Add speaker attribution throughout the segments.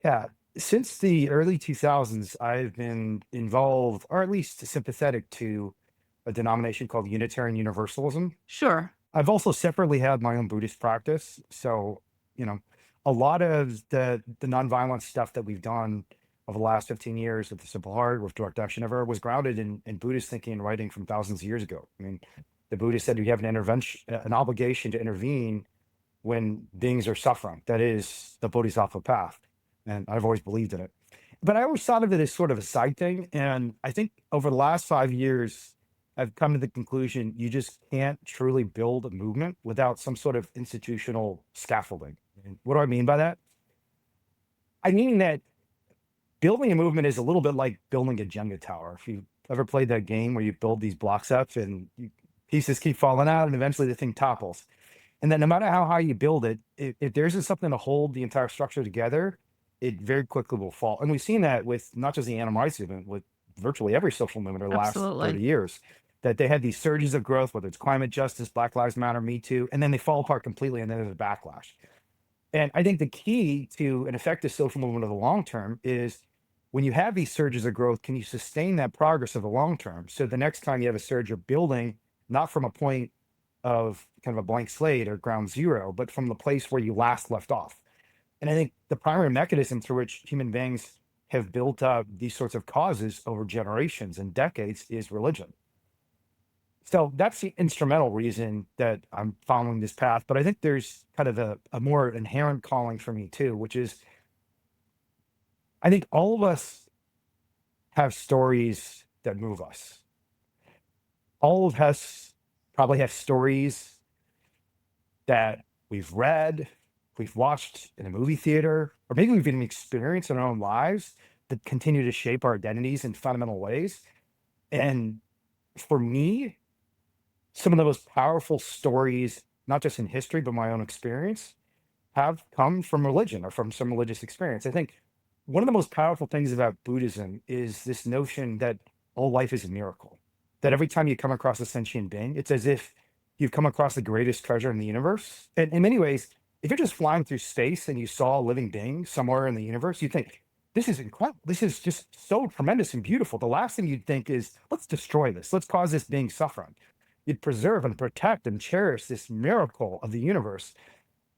Speaker 1: Yeah. Since the early 2000s, I've been involved, or at least sympathetic to a denomination called Unitarian Universalism.
Speaker 2: Sure.
Speaker 1: I've also separately had my own Buddhist practice. So, you know, a lot of the nonviolent stuff that we've done over the last 15 years with the Simple Heart, with direct action ever, was grounded in Buddhist thinking and writing from thousands of years ago. I mean, the Buddhists said you have an intervention, an obligation to intervene when beings are suffering. That is the Bodhisattva path. And I've always believed in it. But I always thought of it as sort of a side thing. And I think over the last 5 years, I've come to the conclusion you just can't truly build a movement without some sort of institutional scaffolding. And what do I mean by that? I mean that building a movement is a little bit like building a Jenga tower. If you ever played that game where you build these blocks up and pieces keep falling out and eventually the thing topples. And then no matter how high you build it, if there isn't something to hold the entire structure together, it very quickly will fall. And we've seen that with not just the animal rights movement, with virtually every social movement over the last 30
Speaker 2: Absolutely.
Speaker 1: years, that they had these surges of growth, whether it's climate justice, Black Lives Matter, Me Too, and then they fall apart completely and then there's a backlash. And I think the key to an effective social movement of the long term is when you have these surges of growth, can you sustain that progress of the long term? So the next time you have a surge, you're building not from a point of kind of a blank slate or ground zero, but from the place where you last left off. And I think the primary mechanism through which human beings have built up these sorts of causes over generations and decades is religion. So that's the instrumental reason that I'm following this path. But I think there's kind of a more inherent calling for me too, which is I think all of us have stories that move us. All of us probably have stories that we've read, we've watched in a movie theater, or maybe we've even experienced in our own lives that continue to shape our identities in fundamental ways. And for me, some of the most powerful stories, not just in history, but my own experience, have come from religion or from some religious experience. I think one of the most powerful things about Buddhism is this notion that all life is a miracle. That every time you come across a sentient being, it's as if you've come across the greatest treasure in the universe. And in many ways, if you're just flying through space and you saw a living being somewhere in the universe, you think, this is incredible. This is just so tremendous and beautiful. The last thing you'd think is, let's destroy this. Let's cause this being suffering. You'd preserve and protect and cherish this miracle of the universe,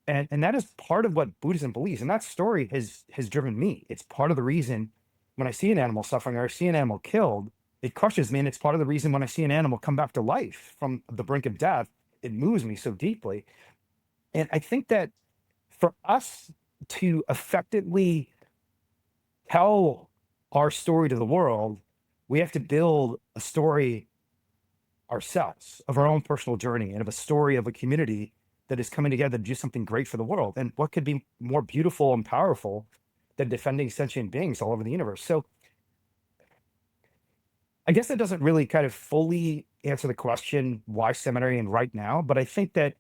Speaker 1: and that is part of what Buddhism believes, and that story has driven me. It's part of the reason when I see an animal suffering or I see an animal killed, it crushes me, and it's part of the reason when I see an animal come back to life from the brink of death, it moves me so deeply. And I think that for us to effectively tell our story to the world, we have to build a story ourselves of our own personal journey and of a story of a community that is coming together to do something great for the world. And what could be more beautiful and powerful than defending sentient beings all over the universe? So I guess that doesn't really kind of fully answer the question why seminary and right now, but I think that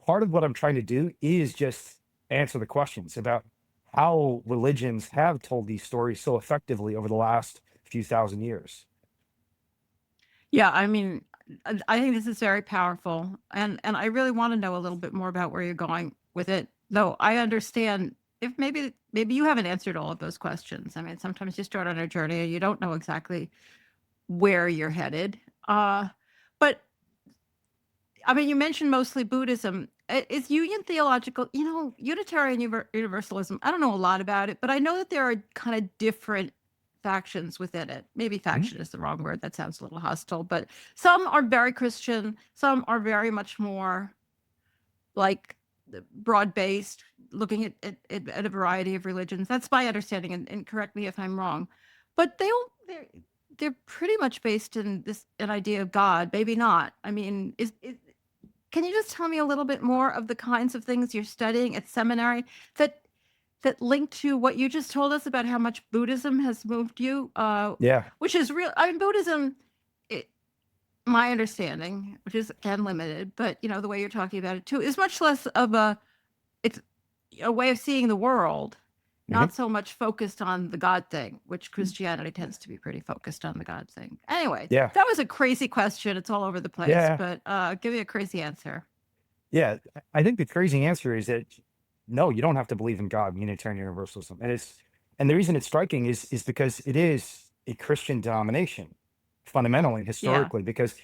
Speaker 1: part of what I'm trying to do is just answer the questions about how religions have told these stories so effectively over the last few thousand years.
Speaker 2: Yeah, I mean, I think this is very powerful, and I really wanna know a little bit more about where you're going with it, though I understand if maybe you haven't answered all of those questions. I mean, sometimes you start on a journey and you don't know exactly where you're headed, but, I mean, you mentioned mostly Buddhism. I Is Union theological Unitarian Universalism, I don't know a lot about it, but I know that there are kinda different factions within it. Maybe
Speaker 1: Mhm.
Speaker 2: faction is the wrong word, that sounds a little hostile, but some are very Christian, some are very much more, like, broad-based, looking at a variety of religions. That's my understanding, and correct me if I'm wrong. But they're pretty much based in an idea of God, maybe not. I mean, is can you just tell me a little bit more of the kinds of things you're studying at seminary that link to what you just told us about how much Buddhism has moved you?
Speaker 1: Yeah.
Speaker 2: Which is real. I mean, Buddhism, it, my understanding, which is again limited, but the way you're talking about it too, is much less of it's a way of seeing the world,
Speaker 1: Mhm.
Speaker 2: not so much focused on the God thing, which Christianity tends to be pretty focused on the God thing. Anyway,
Speaker 1: Yeah.
Speaker 2: that was a crazy question. It's all over the place,
Speaker 1: Yeah.
Speaker 2: but give me a crazy answer.
Speaker 1: Yeah, I think the crazy answer is that no, you don't have to believe in God, Unitarian Universalism. And it's And the reason it's striking is because it is a Christian denomination, fundamentally,
Speaker 2: Yeah.
Speaker 1: historically, because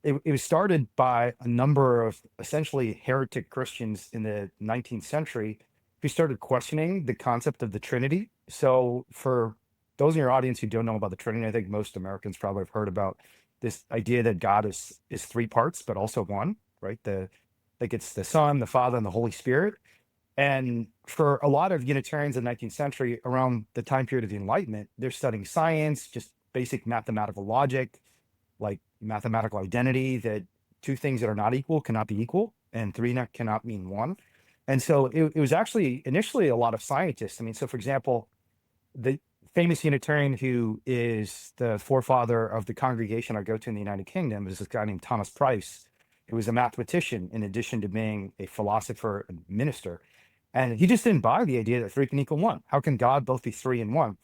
Speaker 1: it was started by a number of essentially heretic Christians in the 19th century who started questioning the concept of the Trinity. So, for those in your audience who don't know about the Trinity, I think most Americans probably have heard about this idea that God is three parts, but also one, right? Like it's the Son, the Father, and the Holy Spirit. And for a lot of Unitarians in the 19th century, around the time period of the Enlightenment, they're studying science, just basic mathematical logic, like mathematical identity, that two things that are not equal cannot be equal, and three not, cannot mean one. And so it was actually initially a lot of scientists. I mean, so for example, the famous Unitarian who is the forefather of the congregation I go to in the United Kingdom is this guy named Thomas Price, who was a mathematician in addition to being a philosopher and minister. And he just didn't buy the idea that three can equal one. How can God both be three and one?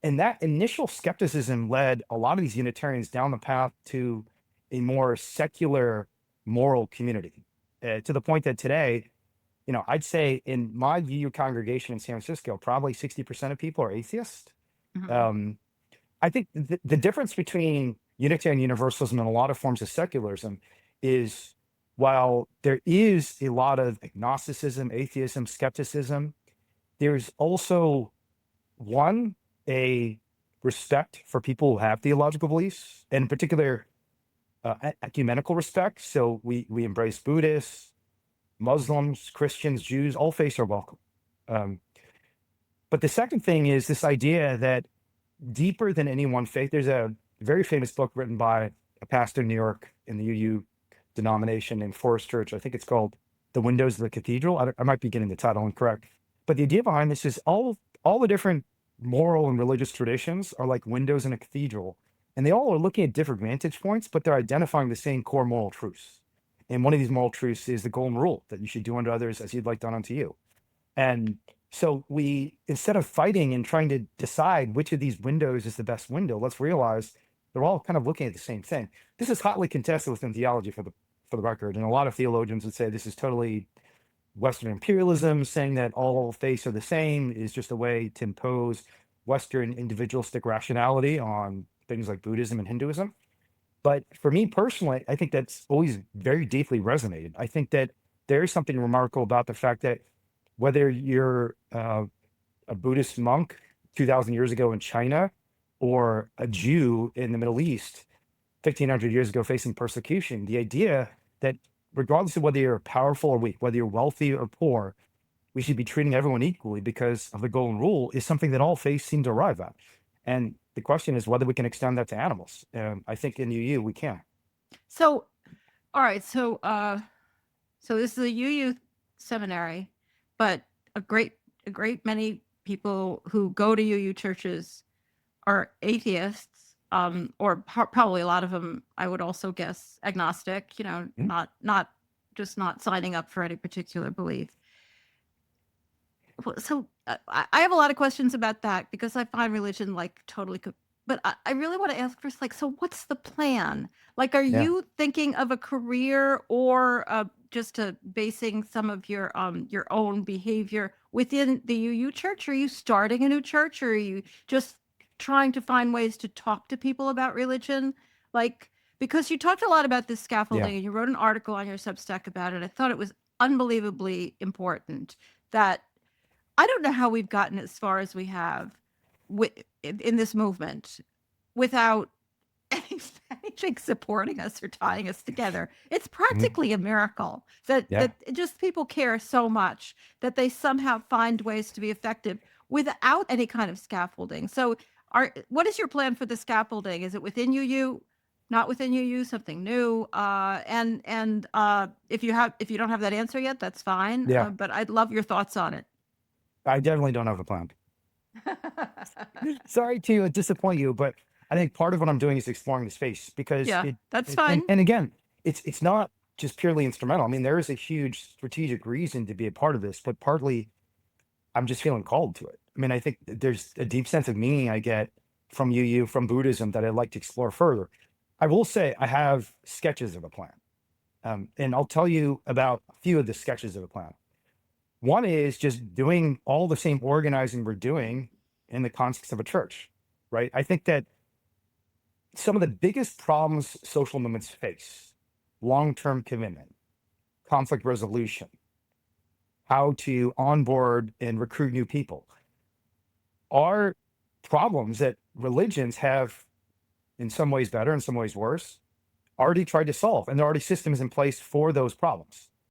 Speaker 1: And that initial skepticism led a lot of these Unitarians down the path to a more secular moral community, to the point that today, I'd say in my VU congregation in San Francisco, probably 60% of people are atheists.
Speaker 2: Mhm.
Speaker 1: Um, I think the difference between Unitarian Universalism and a lot of forms of secularism is, while there is a lot of agnosticism, atheism, skepticism, there's also, one, a respect for people who have theological beliefs, and in particular, ecumenical respect. So we embrace Buddhists, Muslims, Christians, Jews, all faiths are welcome. Um, but the second thing is this idea that deeper than any one faith, there's a very famous book written by a pastor in New York in the UU denomination named Forest Church. I think it's called The Windows of the Cathedral. I might be getting the title incorrect. But the idea behind this is all the different moral and religious traditions are like windows in a cathedral. And they all are looking at different vantage points, but they're identifying the same core moral truths. And one of these moral truths is the golden rule that you should do unto others as you'd like done unto you. And so we, instead of fighting and trying to decide which of these windows is the best window, let's realize they're all kind of looking at the same thing. This is hotly contested within theology, for the record, and a lot of theologians would say this is totally Western imperialism. Saying that all faiths are the same is just a way to impose Western individualistic rationality on things like Buddhism and Hinduism. But for me personally, I think that's always very deeply resonated. I think that there is something remarkable about the fact that whether you're a Buddhist monk 2,000 years ago in China, or a Jew in the Middle East 1,500 years ago facing persecution, the idea that regardless of whether you're powerful or weak, whether you're wealthy or poor, we should be treating everyone equally because of the golden rule is something that all faiths seem to arrive at. And the question is whether we can extend that to animals. I think in UU we can.
Speaker 2: So, all right. So this is a UU seminary, but a great many people who go to UU churches are atheists, or probably a lot of them, I would also guess, agnostic.
Speaker 1: Mhm.
Speaker 2: Not just not signing up for any particular belief. So I have a lot of questions about that because I find religion like totally. But I really want to ask first, like, so what's the plan? Like, are
Speaker 1: Yeah.
Speaker 2: you thinking of a career, or just basing some of your own behavior within the UU church? Are you starting a new church, or are you just trying to find ways to talk to people about religion? Like, because you talked a lot about this
Speaker 1: Yeah.
Speaker 2: scaffolding and you wrote an article on your Substack about it. I thought it was unbelievably important that I don't know how we've gotten as far as we have in this movement without anything supporting us or tying us together. It's
Speaker 1: Mhm.
Speaker 2: practically a miracle that
Speaker 1: Yeah.
Speaker 2: just people care so much that they somehow find ways to be effective without any kind of scaffolding. So, what is your plan for the scaffolding? Is it within UU? Not within UU, something new. And if you don't have that answer yet, that's fine.
Speaker 1: Yeah.
Speaker 2: But I'd love your thoughts on it.
Speaker 1: I definitely don't have a plan. Sorry to disappoint you, but I think part of what I'm doing is exploring the space because
Speaker 2: Yeah, that's
Speaker 1: and
Speaker 2: fine.
Speaker 1: and again, it's not just purely instrumental. I mean, there is a huge strategic reason to be a part of this, but partly I'm just feeling called to it. I mean, I think there's a deep sense of meaning I get from UU, from Buddhism, that I'd like to explore further. I will say I have sketches of a plan, and I'll tell you about a few of the sketches of a plan. One is just doing all the same organizing we're doing in the context of a church, right? I think that some of the biggest problems social movements face, long-term commitment, conflict resolution, how to onboard and recruit new people, are problems that religions have, in some ways better, in some ways worse, already tried to solve. And there are already systems in place for those problems.